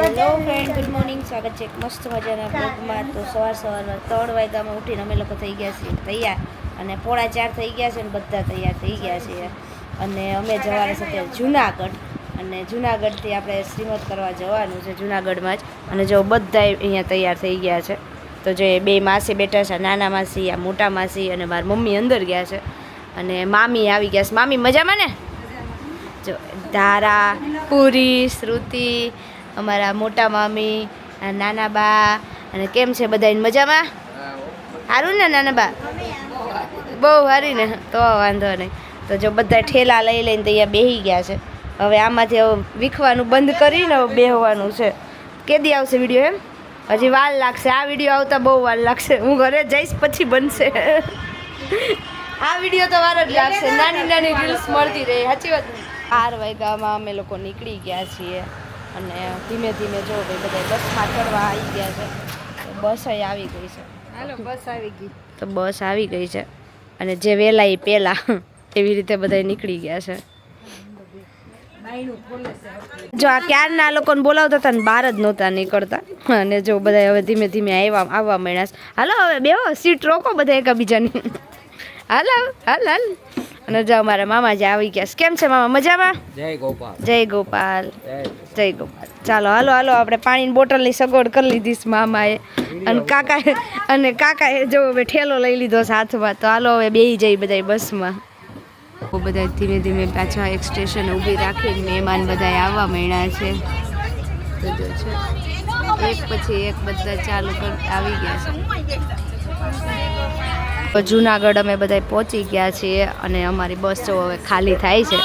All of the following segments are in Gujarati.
Hello friend, good morning. સ્વાગત છે એક મસ્ત મજાના બ્લોગમાં. તો સવારમાં 3 વાગ્યામાં ઉઠીને અમે લોકો થઈ ગયા છીએ તૈયાર, અને 3:45 થઈ ગયા છે, અને બધા તૈયાર થઈ ગયા છીએ. અને અમે જવાના છે અત્યારે જુનાગઢ, અને જુનાગઢથી આપણે શ્રીમદ કરવા જવાનું છે જુનાગઢમાં જ. અને જો બધા અહીંયા તૈયાર થઈ ગયા છે. તો જે 2 માસી બેઠા છે, નાના માસી, આ મોટા માસી, અને મારી મમ્મી અંદર ગયા છે, અને મામી આવી ગયા છે. મામી મજામાં ને? જો ધારા, પૂરી, શ્રુતિ, અમારા મોટા મામી, નાના બા, અને કેમ છે બધા મજામાં? સારું ને નાના બા? બહુ સારી ને, તો વાંધો નહીં. તો જો બધા ઠેલા લઈ લઈને ત્યાં બેસી ગયા છે. હવે આમાંથી વીખવાનું બંધ કરીને બેસવાનું છે. કેદી આવશે વિડીયો? એમ હજી વાર લાગશે. આ વિડીયો આવતા બહુ વાર લાગશે. હું ઘરે જઈશ પછી બનશે. આ વિડીયો તો વાર જ લાગશે. નાની નાની રીલ્સ મળતી રહે. સાચી વાત ને? 4 વાગ્યામાં અમે લોકો નીકળી ગયા છીએ, અને ધીમે ધીમે જો ભાઈ બધા બસમાં ચડવા આવી ગયા છે. તો બસ આવી ગઈ છે. હાલો, બસ આવી ગઈ. તો બસ આવી ગઈ છે, અને જે વહેલા એ પહેલાં એવી રીતે બધા નીકળી ગયા છે. જો આ ક્યારના લોકોને બોલાવતા હતા ને બહાર જ નહોતા નીકળતા, અને જો બધા હવે ધીમે ધીમે આવવા માંડ્યા છે. હાલો હવે બેહો, સીટ રોકો બધા એકબીજાની. હાલ હાલ હાલ. અને જો અમારા મામાજી આવી ગયા. કેમ છે મામા? મજામાં? જય ગોપાલ. જય ગોપાલ. જય ગોપાલ. ચાલો હાલો હાલો, આપણે પાણીની બોટલની સગવડ કરી લીધી છે મામાએ, અને કાકાએ જો હવે ઠેલો લઈ લીધો સાથમાં. તો હાલો હવે બેસી જઈ બધા બસમાં. બધા ધીમે ધીમે પાછા એક સ્ટેશન ઊભી રાખીને મહેમાન બધા આવવા માંડ્યા છે. તો જો છે એક પછી એક બધા ચાલુ કરતા આવી ગયા છે. જુનાગઢ અમે બધા પહોંચી ગયા છીએ, અને અમારી બસ જો હવે ખાલી થાય છે.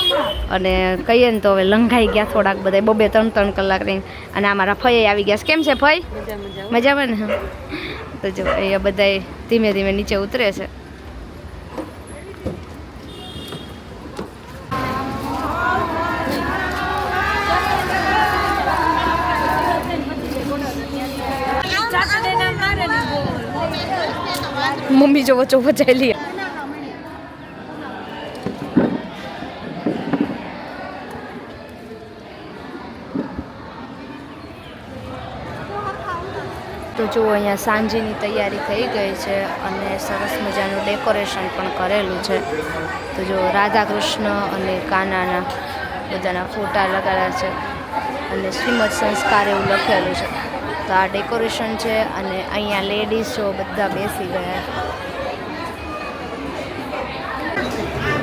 અને કહીએ ને તો હવે લંઘાઈ ગયા થોડાક બધા, 2-3 કલાકની. અને અમારા ફઈ આવી ગયા છે. કેમ છે ફઈ? મજામાં ને? તો જો અહીંયા બધા ધીમે ધીમે નીચે ઉતરે છે. મમ્મી જો વચ્ચો વચાઈ તો જો અહીંયા સાંજની તૈયારી થઈ ગઈ છે, અને સરસ મજાનું ડેકોરેશન પણ કરેલું છે. તો જો રાધા કૃષ્ણ અને કાનાના બધાના ફોટા લગાડ્યા છે, અને શ્રીમદ સંસ્કાર એવું લખેલું છે. તો આ ડેકોરેશન છે, અને અહીંયા લેડીઝ જો બધા બેસી ગયા.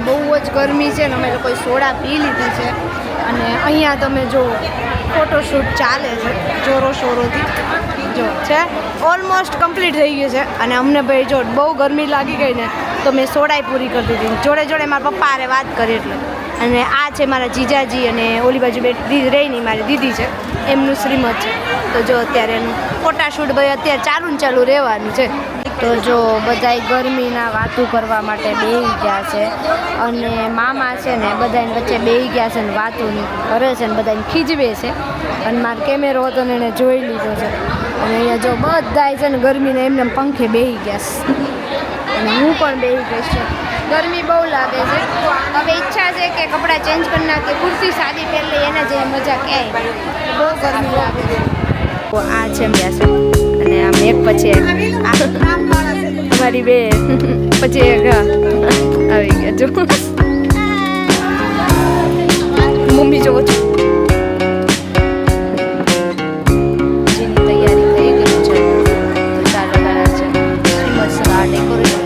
બહુ જ ગરમી છે, ને અમે લોકોએ સોડા પી લીધી છે. અને અહીંયા તમે જો ફોટોશૂટ ચાલે છે જોરો શોરોથી. જો છે ઓલમોસ્ટ કમ્પ્લીટ થઈ ગયું છે. અને અમને ભાઈ જો બહુ ગરમી લાગી ગઈ ને, તો મેં સોડાઈ પૂરી કરી દીધી. જોડે જોડે મારા પપ્પા હારે વાત કરી એટલે. અને આ છે મારા જીજાજી, અને ઓલી બાજુ બેઠી રહીને મારી દીદી છે, એમનું શ્રીમદ છે. તો જો અત્યારે એનું ફોટાશૂટ ભાઈ અત્યારે ચાલુ રહેવાનું છે. તો જો બધાય ગરમીના વાતું કરવા માટે બેસી ગયા છે, અને મામા છે ને બધાની વચ્ચે બેસી ગયા છે ને વાતું કરે છે, ને બધાને ખીજવે છે. અને મારો કેમેરો હતો ને એને જોઈ લીધો છે. અને અહીંયા જો બધાય છે ને ગરમીને એમને પંખે બેસી ગયા છે, અને હું પણ બેસી ગઈ છું. ગરમી બહુ લાગે છે. હવે ઈચ્છા છે કે કપડાં ચેન્જ કરી નાખીએ, કુર્તી સાદી પહેરી એના જેવી મજા ક્યાંય. બહુ ગરમી લાગે છે. આ છે બેસો, અને આમ એક પછી એક અમારી બે પછી એક આવી ગયા. જો મમ્મી જોવો છો. જેની તૈયારી થઈ ગઈ છે, તો ચાલો કરે છે શ્રીમદ સભા ડેકોરેશન.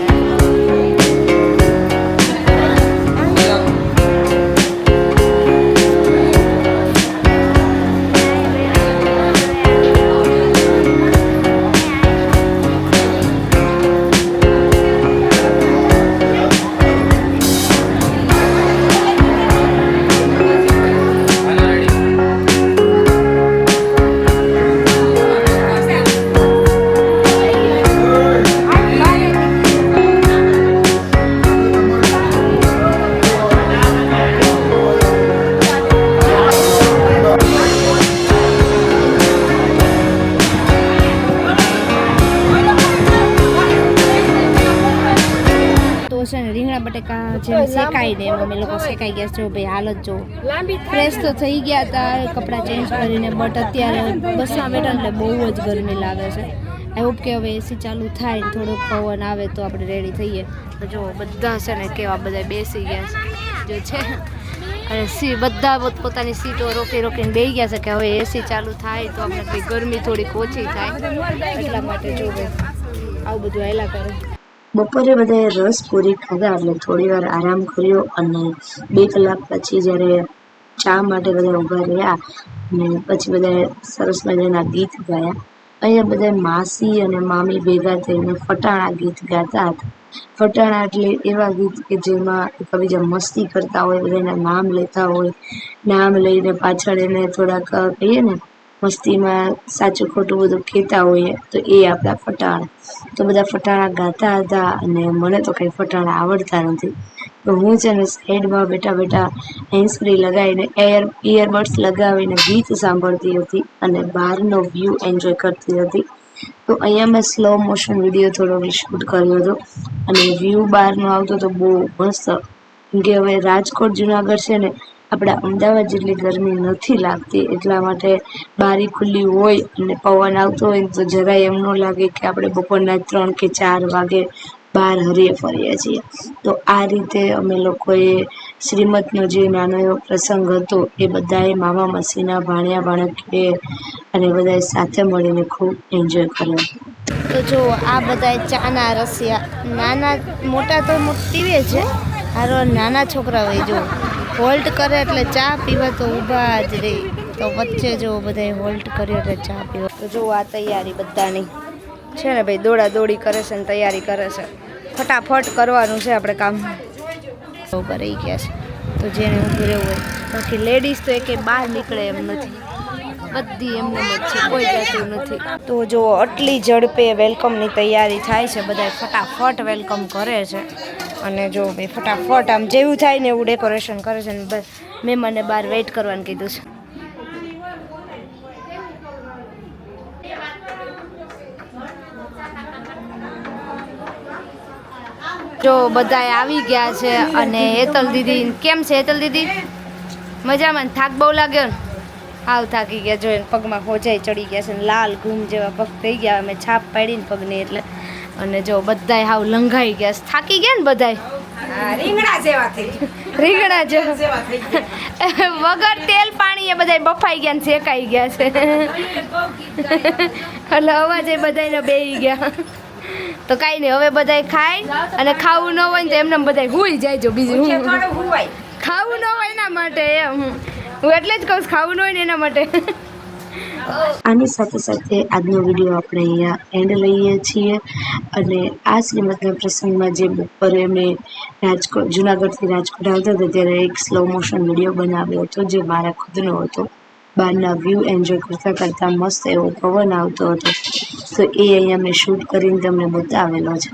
બટેકા જેમ શેકાઈ ને એમ અમે લોકો શેકાઈ ગયા છે ભાઈ. હાલત જો ફ્રેશ તો થઈ ગયા હતા, કપડાં ચેન્જ કરીને, બટ અત્યારે બસમાં બેઠા એટલે બહુ જ ગરમી લાગે છે. આઈ હોપ કે હવે એસી ચાલુ થાય ને થોડોક પવન આવે તો આપણે રેડી થઈએ. તો જો બધા છે ને કેવા બધા બેસી ગયા છે જો છે, અને બધા પોતાની સીટો રોકીને બેસી ગયા છે કે હવે એસી ચાલુ થાય તો આપણે ગરમી થોડીક ઓછી થાય, એટલા માટે જો આવું બધું હાલ્યા કરે. બપોરે બધાએ રસ પૂરી ખાધા એટલે થોડી વાર આરામ કર્યો અને 2 કલાક પછી જ્યારે ચા માટે બધા ઊભા રહ્યા અને પછી બધાએ સરસ મજાના ગીત ગાયા. અહીંયા બધા માસી અને મામી ભેગા થઈને ફટાણા ગીત ગાતા હતા. ફટાણા એટલે એવા ગીત કે જેમાં એકબીજા મસ્તી કરતા હોય, બધાના નામ લેતા હોય, નામ લઈને પાછળ એને થોડાક કહીએ ને મસ્તીમાં સાચું ખોટું બધું કહેતા હોઈએ તો એ આપણા ફટાણા. તો બધા ફટાણા ગાતા હતા અને મને તો કંઈ ફટાણા આવડતા નથી, તો હું છે ને સાઈડમાં બેઠા હેન્ડ્સફ્રી લગાવીને ઇયરબડ્સ લગાવીને ગીત સાંભળતી હતી અને બહારનો વ્યૂ એન્જોય કરતી હતી. તો અહીંયા મેં સ્લો મોશન વિડીયો થોડો શૂટ કર્યો હતો અને વ્યૂ બહારનો આવતો તો બહુ મસ્ત. કેમ કે હવે રાજકોટ જુનાગઢ છે ને આપણા અમદાવાદ જેટલી ગરમી નથી લાગતી, એટલા માટે બારી ખુલ્લી હોય અને પવન આવતો હોય ને તો જરાય એમ ન લાગે કે આપણે બપોરના 3 કે 4 વાગે બહાર હરીએ ફરીએ છીએ. તો આ રીતે અમે લોકોએ શ્રીમતનો જે નાનો એવો પ્રસંગ હતો એ બધાએ મામા માસીના ભાણિયા ભાણકી અને બધાએ સાથે મળીને ખૂબ એન્જોય કર્યો. તો જો આ બધા ચાના રસિયા, નાના મોટા તો પીવે છે, હારો નાના છોકરા હોય જો હોલ્ટ કરે એટલે ચા પીવા તો ઊભા જ રહી. તો વચ્ચે જો બધાએ હોલ્ટ કર્યો એટલે ચા પીવા. તો જો આ તૈયારી બધાની છે ને ભાઈ, દોડા દોડી કરે છે ને તૈયારી કરે છે, ફટાફટ કરવાનું છે આપણે કામ. ઊભા રહી ગયા છે તો જેને ઊભું રહેવું હોય, બાકી લેડીઝ તો એકે બહાર નીકળે એમ નથી, બધી એમને જ છે, કોઈ જતું નથી. તો જો આટલી ઝડપે વેલકમની તૈયારી થાય છે, બધા ફટાફટ વેલકમ કરે છે અને જો ભાઈ ફટાફટ આમ જેવું થાય ને એવું ડેકોરેશન કરે છે ને બસ મહેમાનને બહાર વેઇટ કરવાનું કીધું છે. જો બધા આવી ગયા છે અને હેતલ દીદી કેમ છે? હેતલ દીદી મજામાં? થાક બહુ લાગ્યો ને? હાવ થાકી ગયા, જોઈને પગમાં ખોજાઈ ચડી ગયા છે ને લાલ ઘૂમ જેવા પગ થઈ ગયા, અમે છાપ પાડીને પગની એટલે. અને જો બધાય હાવ લંઘાઈ ગયા છે, થાકી ગયા ને બધાય, રીંગણા જેવા વગર તેલ પાણી એ બધાય બફાઈ ગયા ને શેકાઈ ગયા છે એટલે અવાજ એ બધાને બેહી ગયા. તો કાંઈ નહીં, હવે બધાય ખાય અને ખાવું ન હોય ને તો એમને બધાય હુઈ જાય. જો બીજું ખાવું ન હોય એના માટે એમ હું એટલે જ કહું, ખાવું ન હોય ને એના માટે. આની સાથે સાથે આજનો વિડીયો આપણે અહીંયા એન્ડ લઈએ છીએ અને આ શ્રીમતના પ્રસંગમાં જે બપોરે મેં જુનાગઢથી રાજકોટ આવતા હતા ત્યારે એક સ્લો મોશન વિડીયો બનાવ્યો હતો જે મારા ખુદનો હતો. બહારના વ્યૂ એન્જોય કરતાં મસ્ત એવો પવન આવતો હતો, તો એ અહીંયા મેં શૂટ કરીને તમને બતાવેલો છે.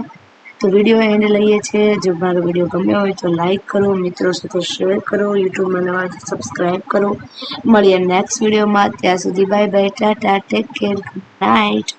તો વિડીયો એન્ડ લઈએ છીએ. જો મારો વિડીયો ગમ્યો હોય તો લાઈક કરો, મિત્રો સાથે શેર કરો, યુટ્યુબમાં નવા સબસ્ક્રાઈબ કરો. મળીએ નેક્સ્ટ વિડીયોમાં. ત્યાં સુધી bye bye, Tata, take care, good night.